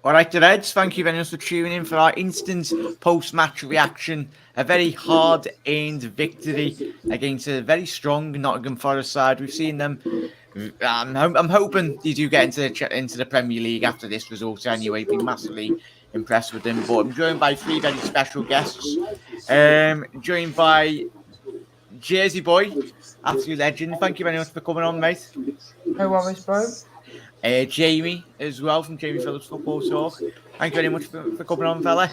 All right, the Reds, thank you very much for tuning in for our instant post-match reaction. A very hard-earned victory against a very strong Nottingham Forest side. We've seen them. I'm hoping they do get into the Premier League after this result anyway. Been massively impressed with them. But I'm joined by three very special guests. Joined by Jersey Boy, absolute legend. Thank you very much for coming on, mate. No worries, bro. Jamie as well from Jamie Phillips Football Talk. Thank you very much for coming on, fella.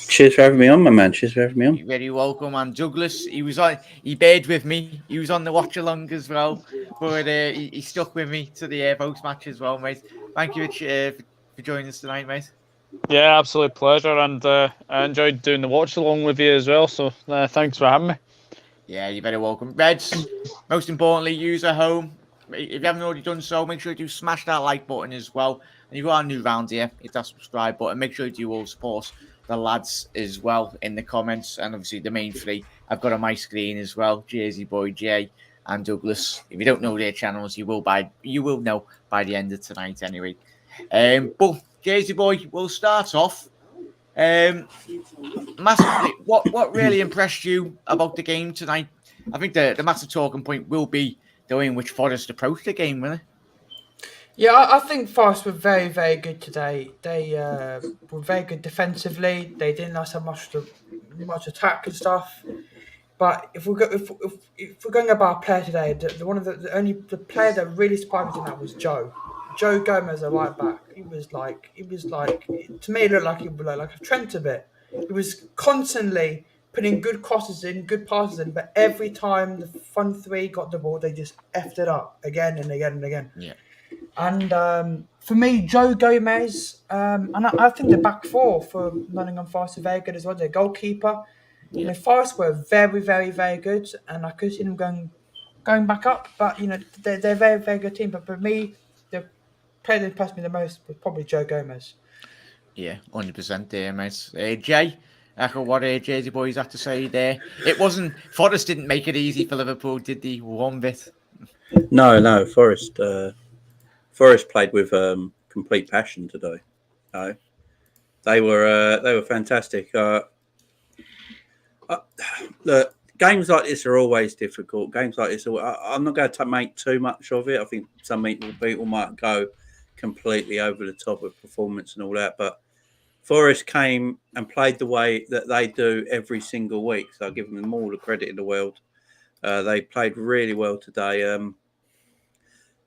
Cheers for having me on, my man. Cheers for having me on. You're very welcome. And Douglas, he bared with me. He was on the watch along as well, but he stuck with me to the post match as well, mate. Thank you for joining us tonight, mate. Yeah, absolute pleasure, and I enjoyed doing the watch along with you as well. So thanks for having me. Yeah, you're very welcome. Reds, most importantly, use at home. If you haven't already done so, make sure you do smash that like button as well. And if you are new round here, hit that subscribe button. Make sure you do all support the lads as well in the comments. And obviously the main three I've got on my screen as well. Jersey Boy, Jay, and Douglas. If you don't know their channels, you will know by the end of tonight anyway. But Jersey Boy, we'll start off. Massively, what really impressed you about the game tonight? I think the massive talking point will be the way in which Forest approached the game, will it? Yeah, I think Forest were very, very good today. They were very good defensively. They didn't have much attack and stuff. But if we're going about our player today, the player that really surprised me tonight was Joe. Joe Gomez, a right back. He was like to me, it looked like he was like a Trent a bit. He was constantly putting good crosses in, good passes in, but every time the front three got the ball, they just effed it up again and again and again. Yeah. And for me, Joe Gomez, and I think the back four for Nottingham Forest are very good as well. Their goalkeeper, Forest were very, very, very good, and I could see them going back up. But they're a very, very good team. But for me, the player that impressed me the most was probably Joe Gomez. Yeah, 100% there, mate. Jay, echo what Jersey Boys have to say there. It wasn't Forest didn't make it easy for Liverpool, did they? One bit. No, Forest played with complete passion today. No, they were fantastic. Look, games like this are always difficult. Games like this, I'm not going to make too much of it. I think some people might go completely over the top of performance and all that, but Forest came and played the way that they do every single week. So I give them all the credit in the world. They played really well today.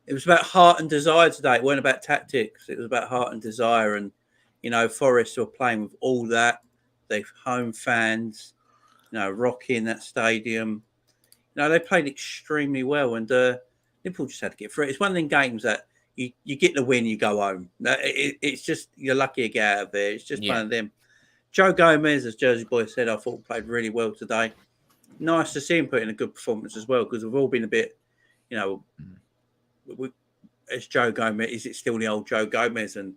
It was about heart and desire today. It wasn't about tactics. It was about heart and desire. And, Forest were playing with all that. They've home fans, rocking that stadium. They played extremely well. And Liverpool just had to get through it. It's one of them games that you get the win, you go home. It's just, you're lucky to get out of there. It's just one of them. Joe Gomez, as Jersey Boy said, I thought played really well today. Nice to see him put in a good performance as well, because we've all been a bit, as Joe Gomez, is it still the old Joe Gomez? And,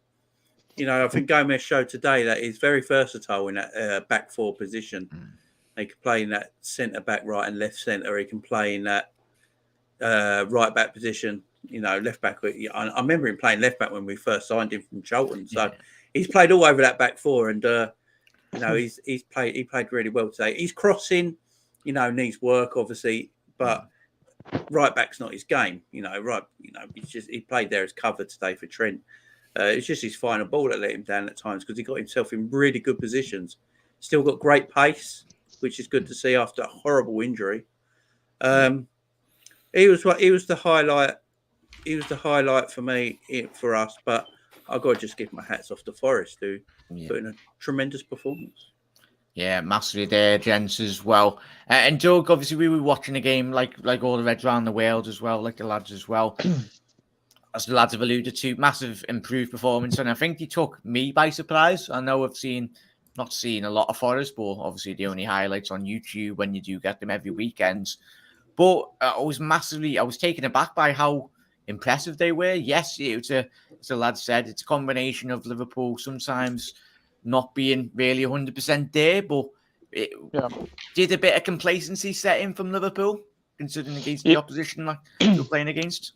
I think Gomez showed today that he's very versatile in that back four position. He can play in that centre-back, right and left centre. He can play in that right-back position. Left back. I remember him playing left back when we first signed him from Charlton. So he's played all over that back four, and he played really well today. He's crossing, needs work obviously, but right back's not his game. He played there as cover today for Trent. It's just his final ball that let him down at times, because he got himself in really good positions. Still got great pace, which is good to see after a horrible injury. He was the highlight. He was the highlight for me, for us, but I've got to just give my hats off to Forest, who put in a tremendous performance. Yeah, massively there, gents, as well. And Doug, obviously, we were watching the game like all the Reds around the world as well, like the lads as well. As the lads have alluded to, massive improved performance, and I think he took me by surprise. I know I've not seen a lot of Forest, but obviously the only highlights on YouTube when you do get them every weekend. But I was taken aback by how impressive they were. Yes, as the lad said, it's a combination of Liverpool sometimes not being really 100% there, but did a bit of complacency set in from Liverpool, considering against the opposition like you're playing against?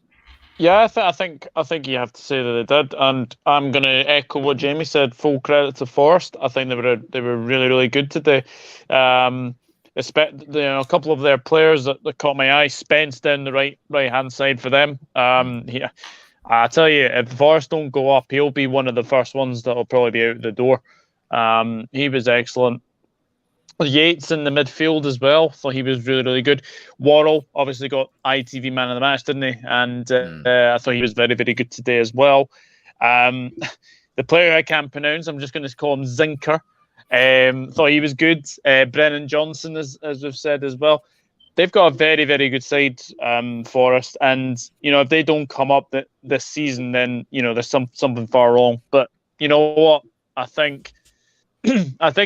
Yeah, I think you have to say that they did, and I'm going to echo what Jamie said. Full credit to Forest. I think they were really really good today. A couple of their players that caught my eye. Spence down the right hand side for them. Yeah, I tell you, if Forest don't go up, he'll be one of the first ones that will probably be out the door. He was excellent. Yates in the midfield as well. Thought he was really, really good. Worrell obviously got ITV man of the match, didn't he? And I thought he was very, very good today as well. The player I can't pronounce, I'm just going to call him Zinker. Thought he was good. Brennan Johnson, as we've said as well. They've got a very, very good side, Forest. And, if they don't come up this season, then, there's something far wrong. But you know what? I think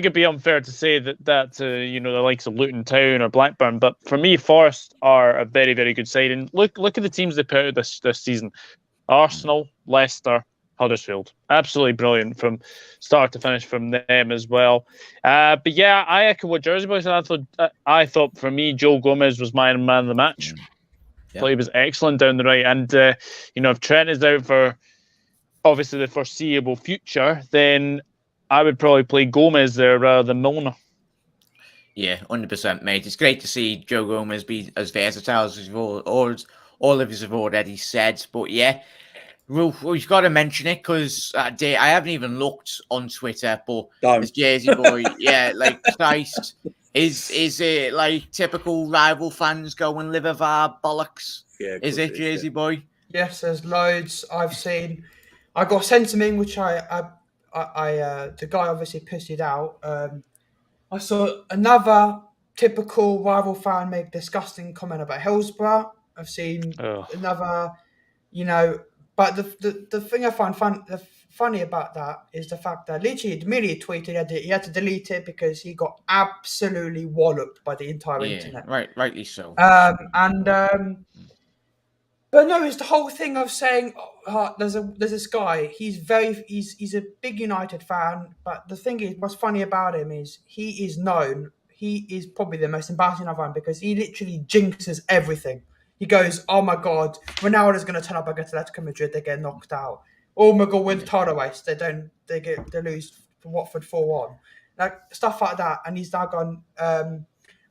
it'd be unfair to say that the likes of Luton Town or Blackburn, but for me, Forest are a very, very good side. And look at the teams they put out this season: Arsenal, Leicester, Huddersfield. Absolutely brilliant from start to finish from them as well. But yeah, I echo what Jersey Boy said. I thought for me, Joe Gomez was my man of the match. Yeah. Thought he was excellent down the right, and if Trent is out for obviously the foreseeable future, then I would probably play Gomez there rather than Milner. Yeah, 100%, mate. It's great to see Joe Gomez be as versatile as all of us have already said. But yeah, we've got to mention it because I haven't even looked on Twitter, but as Jersey Boy, yeah, like Christ, is it like typical rival fans going Liverpool bollocks? Yeah, is it Jersey Boy? Yes, there's loads I've seen. I got sent to me, which the guy obviously pissed it out. I saw another typical rival fan make disgusting comment about Hillsborough. I've seen another, but the thing I find funny about that is the fact that literally immediately tweeted he had to delete it because he got absolutely walloped by the entire internet. Rightly so. But no, it's the whole thing of saying there's this guy. He's a big United fan, but the thing is, what's funny about him is he is known. He is probably the most embarrassing of one because he literally jinxes everything. He goes, "Oh my God, Ronaldo's going to turn up against Atletico Madrid. They get knocked out. Oh my God, with title race, they lose for Watford 4-1, like stuff like that." And he's now gone.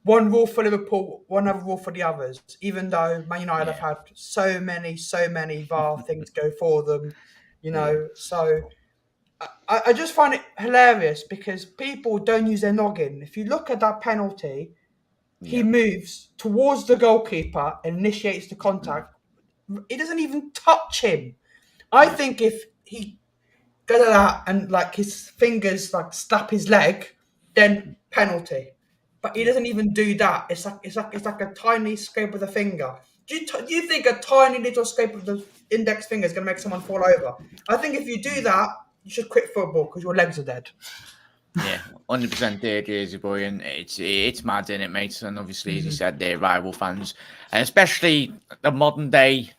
One rule for Liverpool, one other rule for the others. Even though Man United have had so many VAR things go for them, So I just find it hilarious because people don't use their noggin. If you look at that penalty, he moves towards the goalkeeper and initiates the contact. He doesn't even touch him. I think if he does that and like his fingers like slap his leg, then penalty. But he doesn't even do that. It's like a tiny scrape of the finger. Do you think a tiny little scrape of the index finger is going to make someone fall over? I think if you do that, you should quit football because your legs are dead. Yeah, 100% there, Jersey Boy, and it's mad, isn't it, mate? And obviously, as you said, they're rival fans, and especially the modern day,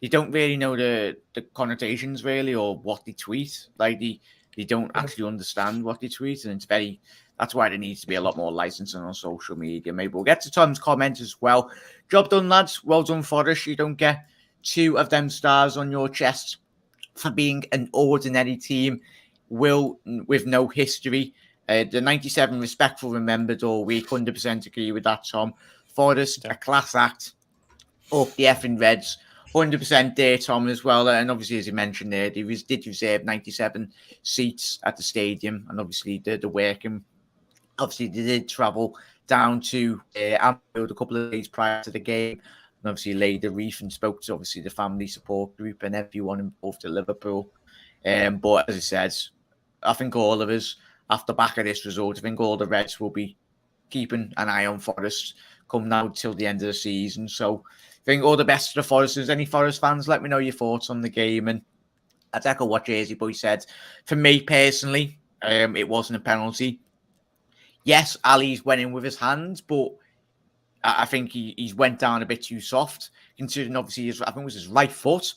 you don't really know the connotations really or what they tweet. Like they don't actually understand what they tweet, and that's why there needs to be a lot more licensing on social media. Maybe we'll get to Tom's comment as well. Job done, lads. Well done, Forrest. You don't get 2 of them stars on your chest for being an ordinary team with no history. The 97 respectful remembered all week. 100% agree with that, Tom. Forrest, a class act. Up the effing Reds. 100% there, Tom, as well. And obviously, as you mentioned there, they did reserve 97 seats at the stadium. And obviously, the working. Obviously, they did travel down to Anfield a couple of days prior to the game. And obviously, laid the wreath and spoke to, obviously, the family support group and everyone involved at Liverpool. But as I said, I think all of us, after back of this result, I think all the Reds will be keeping an eye on Forest come now till the end of the season. So I think all the best to the Foresters. Any Forest fans, let me know your thoughts on the game. And I'd echo what Jersey Boy said. For me personally, it wasn't a penalty. Yes, Ali's went in with his hands, but I think he's went down a bit too soft, considering obviously I think it was his right foot.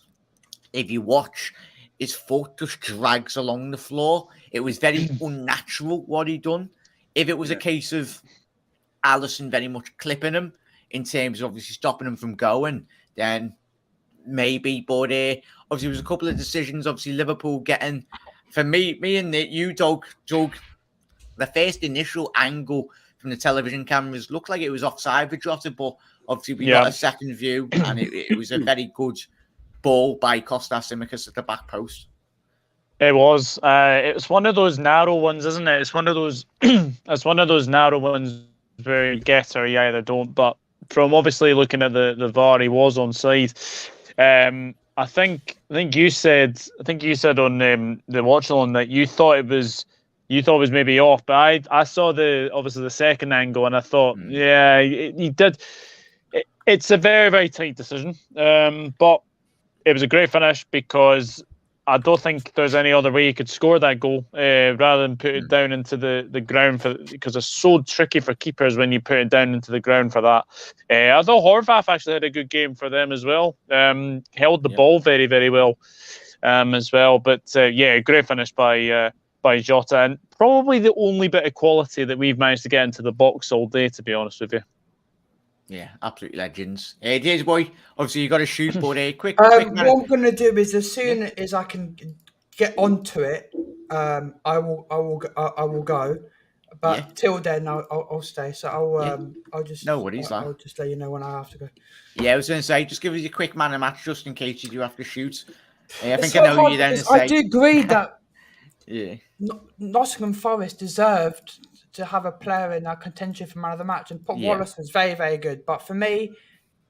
If you watch, his foot just drags along the floor. It was very unnatural what he done. If it was a case of Alisson very much clipping him in terms of obviously stopping him from going, then maybe, but obviously there was a couple of decisions. Obviously Liverpool getting, for me and Nick, you Doug, the first initial angle from the television cameras looked like it was offside for Jota, but obviously we got a second view, and it was a very good ball by Kostas Tsimikas at the back post. It was. It was one of those narrow ones, isn't it? It's one of those. It's one of those narrow ones where you get or you either don't. But from obviously looking at the VAR, he was onside. I think you said on the watch along that you thought it was maybe off, but I saw the second angle and I thought he did. It's a very, very tight decision, but it was a great finish because I don't think there's any other way you could score that goal rather than put it down into the ground because it's so tricky for keepers when you put it down into the ground for that. I thought Horvath actually had a good game for them as well. Held the ball very, very well as well. But great finish by Jota, and probably the only bit of quality that we've managed to get into the box all day, to be honest with you. Yeah, absolute legends. James boy, obviously you got to shoot, but quick. What I'm going to do is as soon as I can get onto it, I will go. But till then, I'll stay. So I'll just I'll just let you know when I have to go. Yeah, I was going to say, just give us a quick man of match just in case you do have to shoot. I think I know you then. I do agree that yeah, Nottingham Forest deserved to have a player in that contention for man of the match, and Wallace was very, very good. But for me,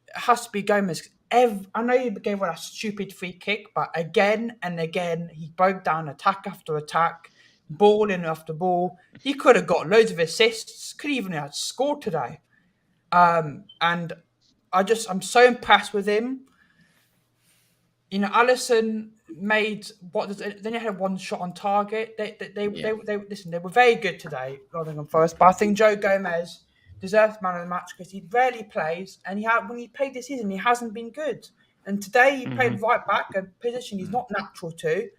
it has to be Gomez. I know he gave a stupid free kick, but again and again, he broke down attack after attack, ball in after ball. He could have got loads of assists, could even have scored today. And I'm so impressed with him. You know, Alisson made then he had one shot on target. They were very good today, Nottingham Forest. But I think Joe Gomez deserves man of the match because he rarely plays, and when he played this season, he hasn't been good. And today he played right back, a position he's not natural to,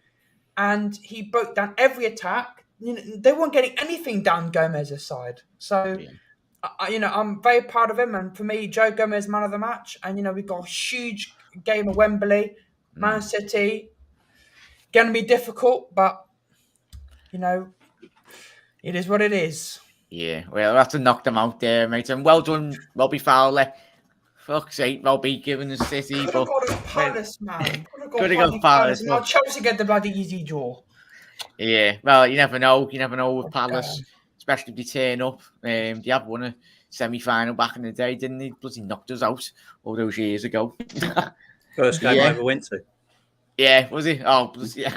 and he broke down every attack. You know, they weren't getting anything down Gomez's side. So, I'm very proud of him. And for me, Joe Gomez man of the match. And we got a huge game at Wembley. Man City, going to be difficult, but, it is what it is. Yeah, well, we'll have to knock them out there, mate. And well done, Robbie Fowler. Fuck's sake, Robbie giving the City. Could have gone to Palace, man. Could have gone Palace. Now Chelsea get the bloody easy draw. Yeah, well, you never know. You never know with Palace, especially if they turn up. They have won a semi-final back in the day, didn't they? Bloody knocked us out all those years ago. First game I ever went to. Yeah, was it? Oh, yeah.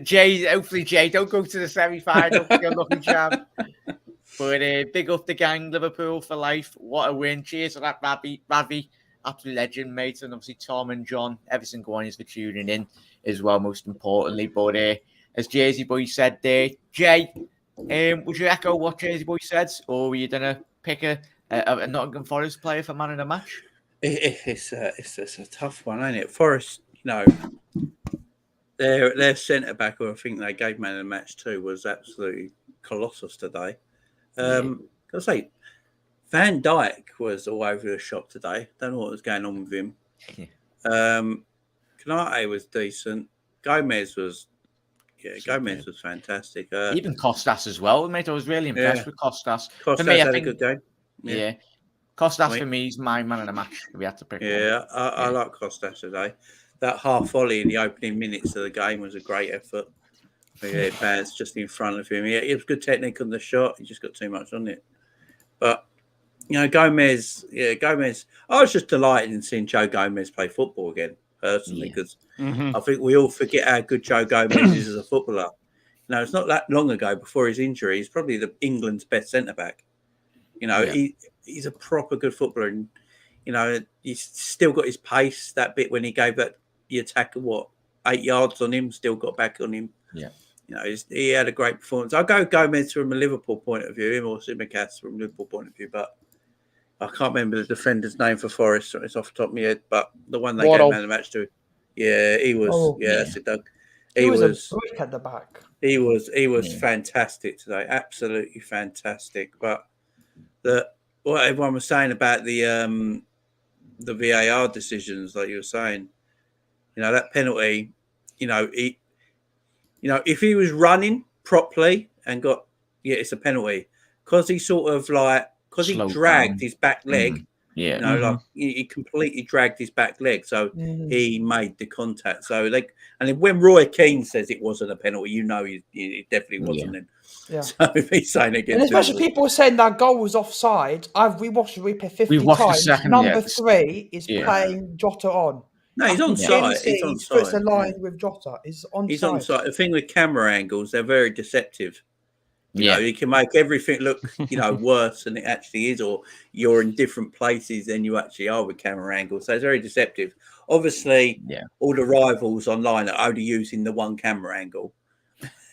Jay, hopefully Jay don't go to the semi-final. You're lucky, champ. But big up the gang, Liverpool for life. What a win. Cheers for that, Ravi. Absolute legend, mate. And obviously Tom and John, every single one is for tuning in as well, most importantly. But as Jersey Boy said there, Jay, would you echo what Jersey Boy said? Or were you going to pick a Nottingham Forest player for man of the match? It's a tough one, ain't it? Forest, their centre back, who I think they gave man of the match to, was absolutely colossus today. I say, Van Dijk was all over the shop today. Don't know what was going on with him. Canate was decent. Gomez was fantastic. Even Kostas as well, mate. I was really impressed with Kostas. Kostas for me, had a good game. Yeah. Kostas for me is my man of the match. We had to pick. Yeah, I like Kostas today. That half volley in the opening minutes of the game was a great effort. It bounced just in front of him. Yeah, it was good technique on the shot. He just got too much on it. But Gomez. I was just delighted in seeing Joe Gomez play football again, personally, because I think we all forget how good Joe Gomez is as a footballer. It's not that long ago before his injury. He's probably England's best centre back. He's a proper good footballer, and he's still got his pace. That bit when he gave the attacker 8 yards on him, still got back on him. Yeah, he had a great performance. I'll go Gomez from a Liverpool point of view, him or Tsimikas from a Liverpool point of view, but I can't remember the defender's name for Forest. It's off the top of my head, but the one they gave man of the match to. Yeah, he was. That's it, Doug. He was a brick at the back. He was fantastic today, absolutely fantastic. But what everyone was saying about the the VAR decisions, like you were saying. You know, that penalty. You know, if he was running properly and got, it's a penalty because he because he Slowed dragged down. his back leg. Yeah. You know, like he completely dragged his back leg, so he made the contact. So and then when Roy Keane says it wasn't a penalty, you know it definitely wasn't. Yeah. So if he's saying against, and especially people saying that goal was offside. I've rewatched the replay 50 We watched the times. second, Number 3 is Yeah. playing Jota on. no, he's on site. He's on His foot's site. aligned with Jota. He's on He's side. on site. The thing with camera angles, they're very deceptive. You Yeah. know, you can make everything look, worse than it actually is, or you're in different places than you actually are with camera angles. So it's very deceptive. Obviously, all the rivals online are only using the one camera angle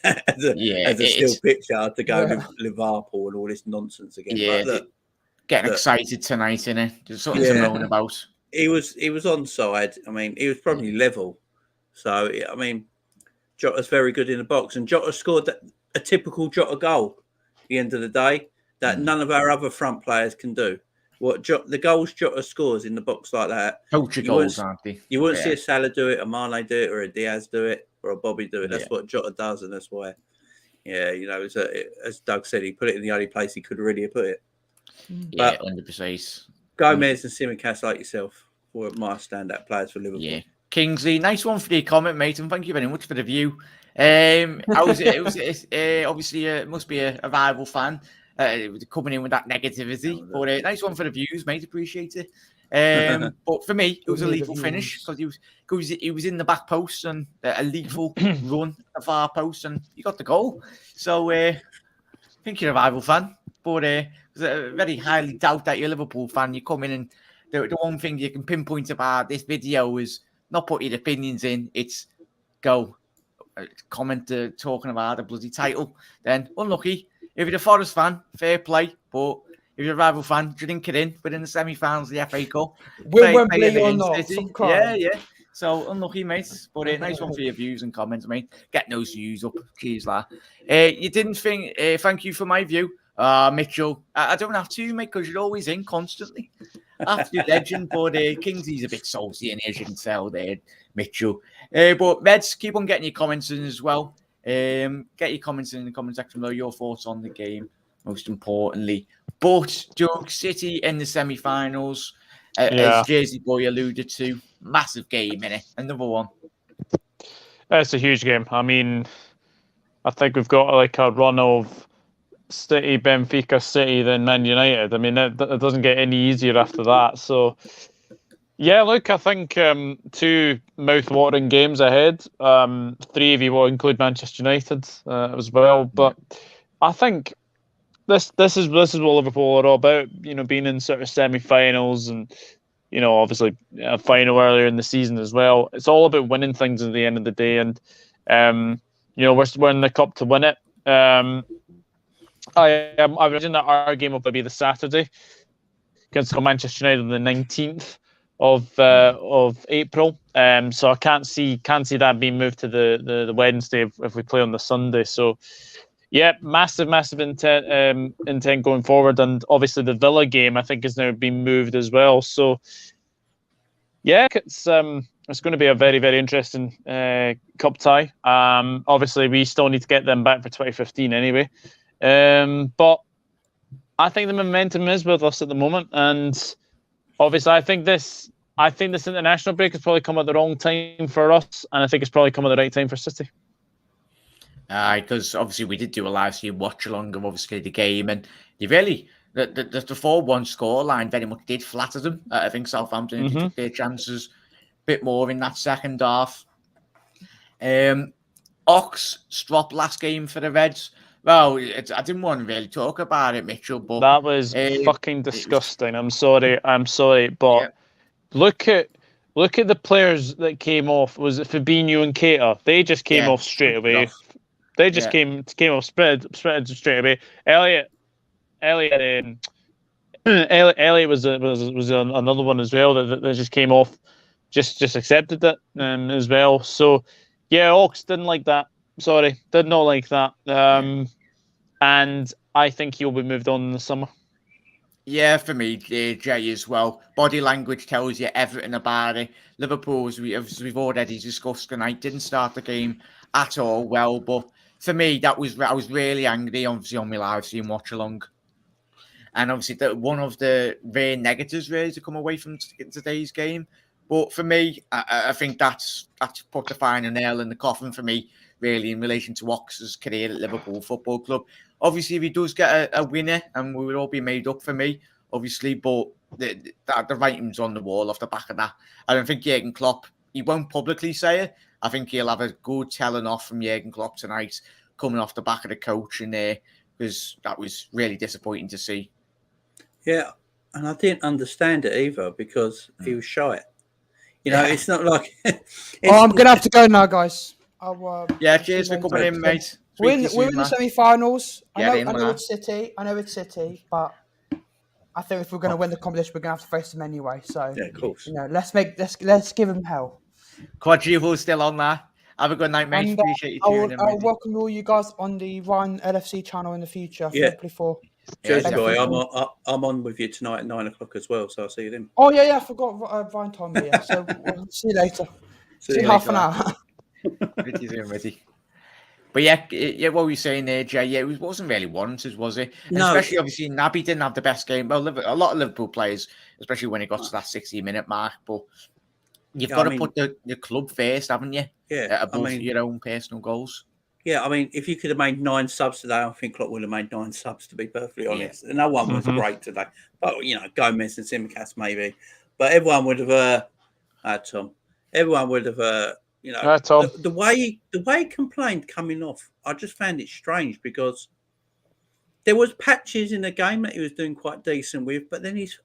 as a still picture to go to Liverpool and all this nonsense again. Yeah, but look, getting excited tonight, innit? There's something to moan about. He was onside. I mean, he was probably level. So I mean, Jota's very good in the box, and Jota scored a typical Jota goal at the end of the day that none of our other front players can do. The goals Jota scores in the box like that, poacher goals, aren't they? You wouldn't see a Salah do it, a Mane do it, or a Diaz do it, or a Bobby do it. That's what Jota does, and that's why. Yeah, as Doug said, he put it in the only place he could really have put it. Yeah, 100%. Gomez and Simicast, like yourself, were my standout players for Liverpool. Yeah, Kingsley, nice one for your comment, mate, and thank you very much for the view. Obviously must be a rival fan coming in with that negativity, but nice one for the views, mate. Appreciate it. But for me, it was a lethal finish because he was in the back post and a lethal run at the far post, and he got the goal. So I think you're a rival fan, but I very highly doubt that you're a Liverpool fan. You come in and the one thing you can pinpoint about this video is not put your opinions in. It's go. Comment talking about the bloody title, then unlucky. If you're a Forest fan, fair play. But if you're a rival fan, drink it in within the semi-finals of the FA Cup. Will Wembley or not? Yeah. So unlucky, mate. But nice one for your views and comments, mate. Getting those views up, cheers, lad. You didn't think? Thank you for my view, Mitchell. I don't have to, mate, because you're always in constantly. Absolute legend, but Kingsley's a bit salty, and as you can tell there, Mitchell. But Reds, keep on getting your comments in as well. Get your comments in the comment section below. Your thoughts on the game, most importantly. But Doug, City in the semi-finals, as Jersey Boy alluded to, massive game, innit? Another one. It's a huge game. I mean, I think we've got like a run of City, Benfica, City, then Man United. I mean, it doesn't get any easier after that. So, yeah, look, I think 2 mouth-watering games ahead. 3 if you want to include Manchester United as well. But I think this is what Liverpool are all about. Being in sort of semi-finals and obviously a final earlier in the season as well. It's all about winning things at the end of the day, and we're in the cup to win it. I imagine that our game will be the Saturday against Manchester United on the 19th of April. So I can't see that being moved to the Wednesday if we play on the Sunday. So yeah, massive intent going forward, and obviously the Villa game I think has now been moved as well. So yeah, it's going to be a very, very interesting cup tie. Obviously we still need to get them back for 2015 anyway. But I think the momentum is with us at the moment, and obviously I think this international break has probably come at the wrong time for us, and I think it's probably come at the right time for City. Because obviously we did do a live stream watch along of obviously the game, and you really the 4-1 scoreline very much did flatter them. I think Southampton took their chances a bit more in that second half. Ox Strop last game for the Reds. Well, I didn't want to really talk about it, Mitchell, but that was fucking disgusting. I'm sorry, but look at the players that came off. Was it Fabinho and Keita? They just came off straight away. They just came off spread straight away. Elliot was another one as well that just came off, just accepted it as well. So yeah, Ox didn't like that. Sorry, did not like that. And I think he'll be moved on in the summer. Yeah, for me, Jay as well. Body language tells you everything about it. Liverpool, as we've already discussed tonight, didn't start the game at all well. But for me, I was really angry, obviously, on my live stream watch along. And obviously, one of the rare negatives really to come away from today's game. But for me, I think that's put the final nail in the coffin for me, really, in relation to Ox's career at Liverpool Football Club. Obviously, if he does get a winner, and we will all be made up for me, obviously, but the writing's on the wall off the back of that. I don't think Jurgen Klopp, he won't publicly say it. I think he'll have a good telling off from Jurgen Klopp tonight, coming off the back of the coach in there, because that was really disappointing to see. Yeah, and I didn't understand it either because he was shy. You know, it's not like. I'm gonna have to go now, guys. Cheers for coming in, mate. We're in the semi-finals. I know it's City, but I think if we're going to win the competition, we're going to have to face them anyway. So yeah, of course. You know, let's give them hell. Quadruple's still on there. Have a good night, mate. And, appreciate you tuning in. I'll welcome all you guys on the Ryan LFC channel in the future. Yeah. Hopefully for. Jersey boy, I'm on with you tonight at 9:00 as well, so I'll see you then. Oh yeah, I forgot Ryan told me. Yeah, so we'll see you later. See you half an hour. Ready. But yeah, what were you saying there, Jay? Yeah, it wasn't really warranted, was it? And no. Especially, obviously, Naby didn't have the best game. Well, a lot of Liverpool players, especially when it got to that 60-minute mark. But you've got to put the club first, haven't you? Yeah, above your own personal goals. Yeah, I mean, if you could have made 9 subs today, I think Klopp would have made 9 subs, to be perfectly honest. Yeah. No one was great today. But, you know, Gomez and Simicast maybe. But everyone would have, Tom, everyone would have, you know, the way he complained coming off, I just found it strange because there was patches in the game that he was doing quite decent with, but then his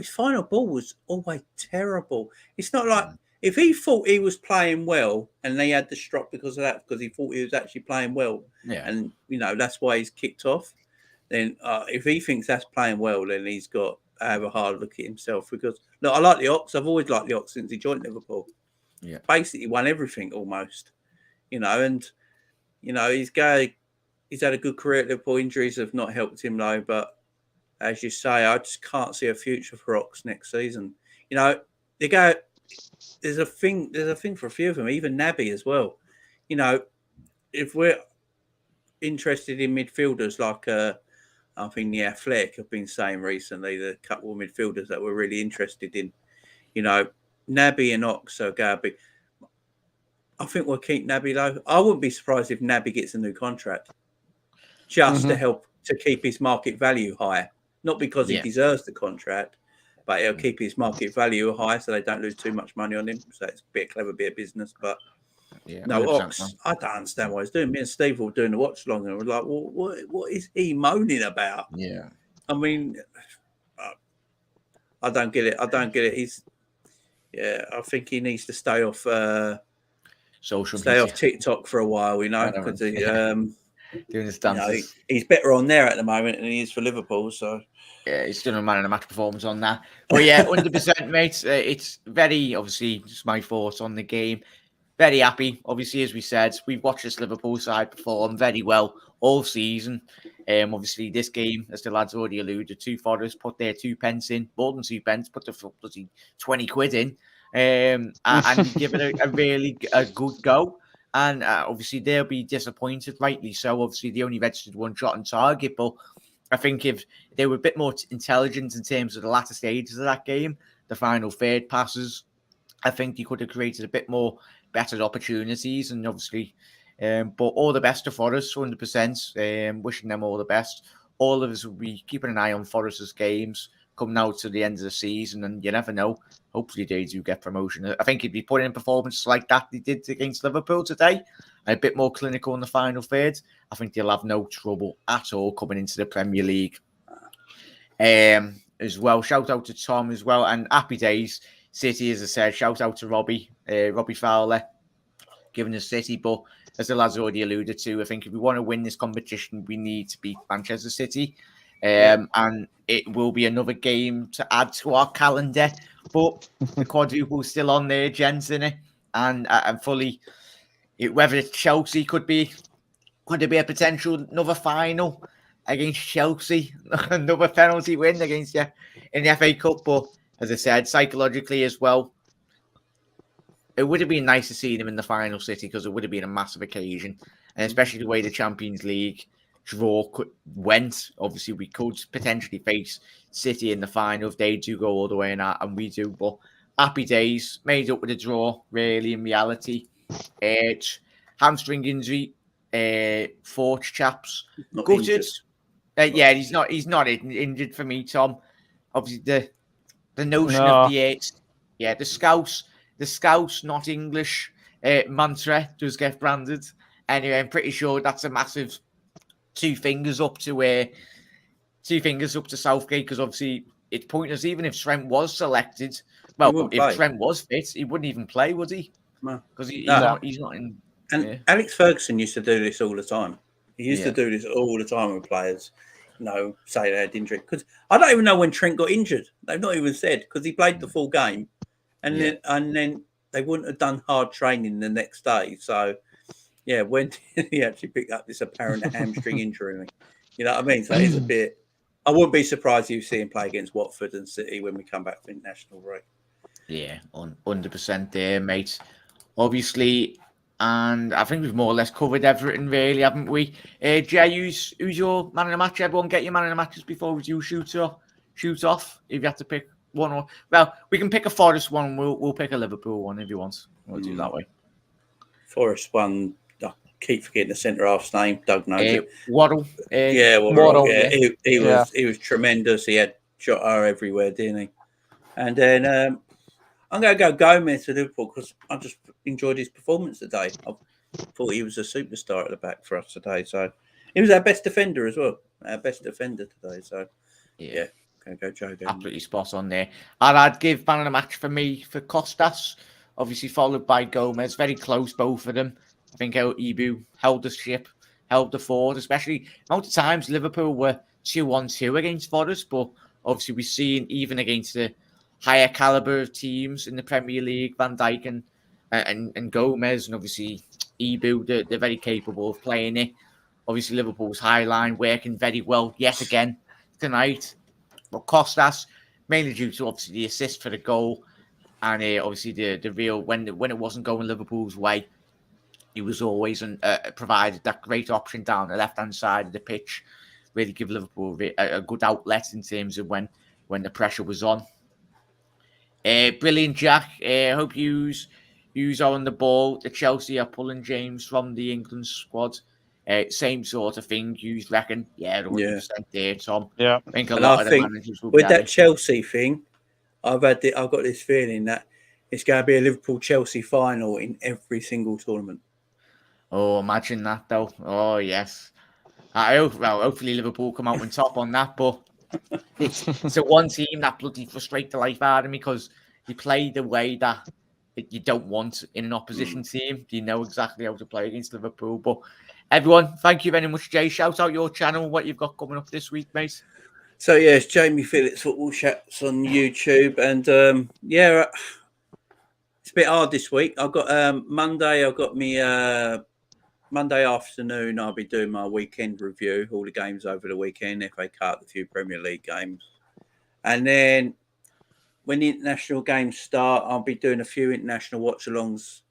final ball was always terrible. It's not like if he thought he was playing well and they had the strop because of that, because he thought he was actually playing well, and you know that's why he's kicked off. Then if he thinks that's playing well, then he's got to have a hard look at himself. Because look, I like the Ox. I've always liked the Ox since he joined Liverpool. Yeah, basically won everything almost. You know, and you know he's had a good career at Liverpool. Injuries have not helped him though, but as you say, I just can't see a future for Ox next season. You know, there's a thing for a few of them, even Naby as well. You know, if we're interested in midfielders like I think the Athletic have been saying recently, the couple of midfielders that we're really interested in, you know, Naby and Ox are going to be. I think we'll keep Naby though. I wouldn't be surprised if Naby gets a new contract just to help to keep his market value high. Not because he deserves the contract, but it'll keep his market value high so they don't lose too much money on him. So it's a clever bit of business. But no, Ox, I don't understand what he's doing. Me and Steve were doing the watch long and we're like, well, what is he moaning about? Yeah. I mean, I don't get it. He's, I think he needs to stay off off TikTok for a while, you know, because doing his dances. He's better on there at the moment than he is for Liverpool. So yeah, he's doing a man of the match performance on that. But yeah, 100%, mate. It's very obviously just my thoughts on the game. Very happy. Obviously, as we said, we've watched this Liverpool side perform very well all season. Obviously, this game, as the lads already alluded to, Forest put their 2 pence in, more than 2 pence, put the 20 quid in, and give it a really good go. And obviously, they'll be disappointed, rightly so. Obviously, they only registered 1 shot on target, but I think if they were a bit more intelligent in terms of the latter stages of that game, the final third passes, I think they could have created a bit more better opportunities. And obviously, but all the best to Forest, 100%. Wishing them all the best. All of us will be keeping an eye on Forest's games coming out to the end of the season, and you never know. Hopefully, they do get promotion. I think if you put in performances like that they did against Liverpool today, a bit more clinical in the final third, I think they'll have no trouble at all coming into the Premier League. As well, shout out to Tom as well, and happy days. City, as I said, shout out to Robbie Fowler, giving us City. But as the lads already alluded to, I think if we want to win this competition, we need to beat Manchester City. And it will be another game to add to our calendar. But the quadruple's still on there, gents, in it. And fully, whether it's Chelsea could there be a potential another final? against Chelsea. Another penalty win against you in the FA Cup. But as I said, psychologically as well, it would have been nice to see them in the final City because it would have been a massive occasion. And especially the way the Champions League draw went. Obviously, we could potentially face City in the final if they do go all the way in that, and we do. But happy days, made up with a draw, really, in reality. Hamstring injury, Forge chaps. Not Gutted. injured. Yeah, he's not injured for me, Tom. Obviously, the notion No. of the Scouse, not English mantra does get branded. Anyway, I'm pretty sure that's a massive two fingers up to Southgate, because obviously it's pointless. Even if Trent was selected, well, if Trent was fit, he wouldn't even play, would he? No, because he's not in. And Yeah. Alex Ferguson used to do this all the time. He used Yeah. to do this all the time with players, say they had injury. Because I don't even know when Trent got injured. They've not even said, because he played the full game, and then they wouldn't have done hard training the next day. So, yeah, when did he actually pick up this apparent hamstring injury? You know what I mean? So it's a bit. I wouldn't be surprised if you see him play against Watford and City when we come back from international break. Yeah, 100% there, mate. Obviously, and I think we've more or less covered everything, really, haven't we? Jay, who's your man of the match? Everyone get your man of the matches before we do shoot off. If you have to pick one, or we can pick a Forest one. We'll pick a Liverpool one if you want. We'll do that way. Forest one. I keep forgetting the centre half's name. Doug knows it. Waddle. Waddle. Yeah, yeah. He was tremendous. He had Jota everywhere, didn't he? And then I'm going to go Gomez to Liverpool because I just enjoyed his performance today. I thought he was a superstar at the back for us today. So he was our best defender as well. Our best defender today. So yeah, going to go Joe Gomez. Absolutely spot on there. And I'd give man of the match for me for Costas, obviously followed by Gomez. Very close, both of them. I think Ibu held the ship, held the fort, especially the amount of times Liverpool were 2-1-2 against Forest, but obviously we've seen even against the higher caliber of teams in the Premier League, Van Dijk and Gomez, and obviously Ibu, they're very capable of playing it. Obviously Liverpool's high line working very well yet again tonight. But Costas, mainly due to obviously the assist for the goal, and obviously the real when it wasn't going Liverpool's way, he was always provided that great option down the left-hand side of the pitch, really give Liverpool a good outlet in terms of when the pressure was on. Brilliant, Jack. Hope yous are on the ball. The Chelsea are pulling James from the England squad. Same sort of thing, you reckon? Yeah, 100% there, Tom. Yeah. I think a lot of the managers will with be that Chelsea thing, I've got this feeling that it's going to be a Liverpool-Chelsea final in every single tournament. Oh, imagine that, though. Oh, yes. Hopefully Liverpool come out on top on that, but it's a one team that bloody frustrates the life out of me because you play the way that you don't want in an opposition team. You know exactly how to play against Liverpool. But everyone, thank you very much, Jay. Shout out your channel, what you've got coming up this week, mate. So, yeah, it's Jamie Phillips Football Chats on YouTube. And, it's a bit hard this week. I've got Monday, I've got me Monday afternoon, I'll be doing my weekend review, all the games over the weekend, FA Cup, a few Premier League games. And then when the international games start, I'll be doing a few international watch-alongs,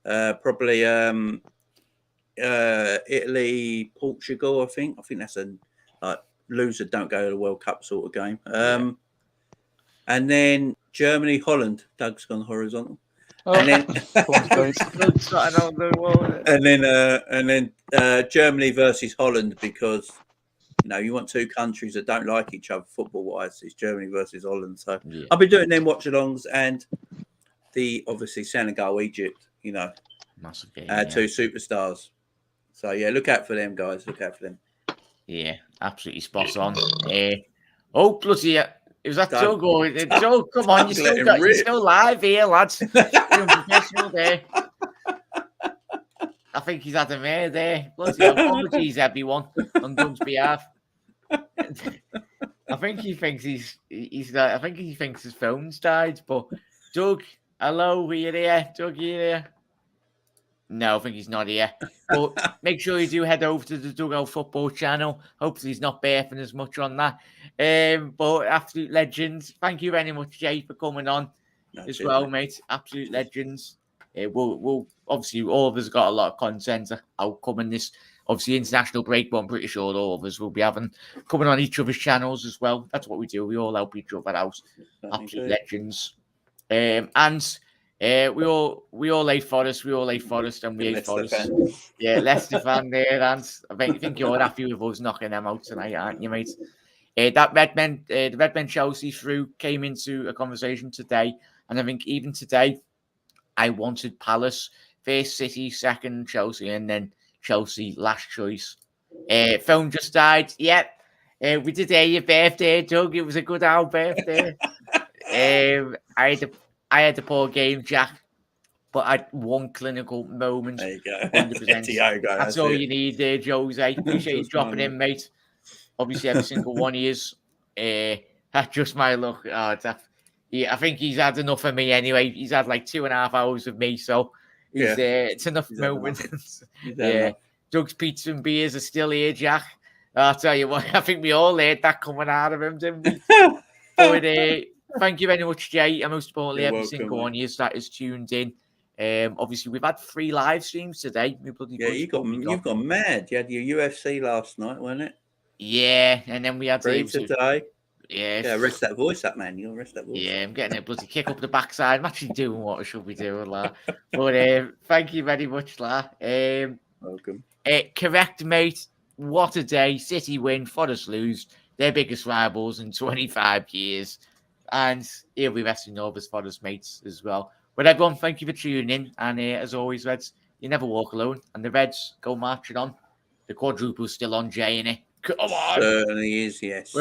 probably Italy, Portugal, I think. I think that's a loser don't go to the World Cup sort of game. And then Germany, Holland. Doug's gone horizontal. And then Germany versus Holland, because you want two countries that don't like each other football wise. It's Germany versus Holland. So I'll be doing them watch-alongs and the obviously Senegal, Egypt. Massive game, two superstars. So look out for them, guys. Look out for them. Yeah, absolutely spot on. Bloody. It was that Joe going. Joe, come on, you're still live here, lads. You're professional there. I think he's had a mare there. Bloody apologies, everyone, on Doug's behalf. I think he thinks I think he thinks his phone's died. But Doug, hello, are you there? Doug, are you there? No, I think he's not here. But make sure you do head over to the Dugout Football channel. Hopefully he's not barfing as much on that. But absolute legends. Thank you very much, Jay, for coming on as well, mate. Absolute legends. We'll obviously all of us got a lot of content outcoming this. Obviously, international break, but I'm pretty sure all of us will be coming on each other's channels as well. That's what we do. We all help each other out. Absolute legends. And we all hate Forest. We all hate Forest, and we hate Forest. Yeah, Leicester fan there, and I think you're happy with us knocking them out tonight, aren't you, mate? That the Redmen Chelsea came into a conversation today, and I think even today, I wanted Palace first, City second, Chelsea, and then Chelsea last choice. Phone just died. Yep. We did hear your birthday, Doug. It was a good old birthday. I had a poor game, Jack, but I had one clinical moment. There you go. 100%. That's all you need there, Jose. Appreciate you dropping in, mate. Obviously, every single one of yous. That's just my luck. I think he's had enough of me anyway. He's had like 2.5 hours of me, so it's enough moments. Yeah. Doug's pizza and beers are still here, Jack. I'll tell you what, I think we all heard that coming out of him, didn't we? But thank you very much, Jay. And most importantly, every single one of you that is tuned in. Obviously, we've had 3 live streams today. You've gone mad. You had your UFC last night, wasn't it? Yeah, and then we had today. Yeah, rest that voice up, man. You'll rest that voice. Yeah, I'm getting a bloody kick up the backside. I'm actually doing what I should be doing, la. But thank you very much, la. Welcome. Correct, mate. What a day. City win, Forest lose. Their biggest rivals in 25 years. And he'll be resting all of his Forest mates as well. But everyone, thank you for tuning in. And as always, Reds, you never walk alone. And the Reds go marching on. The quadruple's still on, Jay, innit? Come on. Certainly is, yes.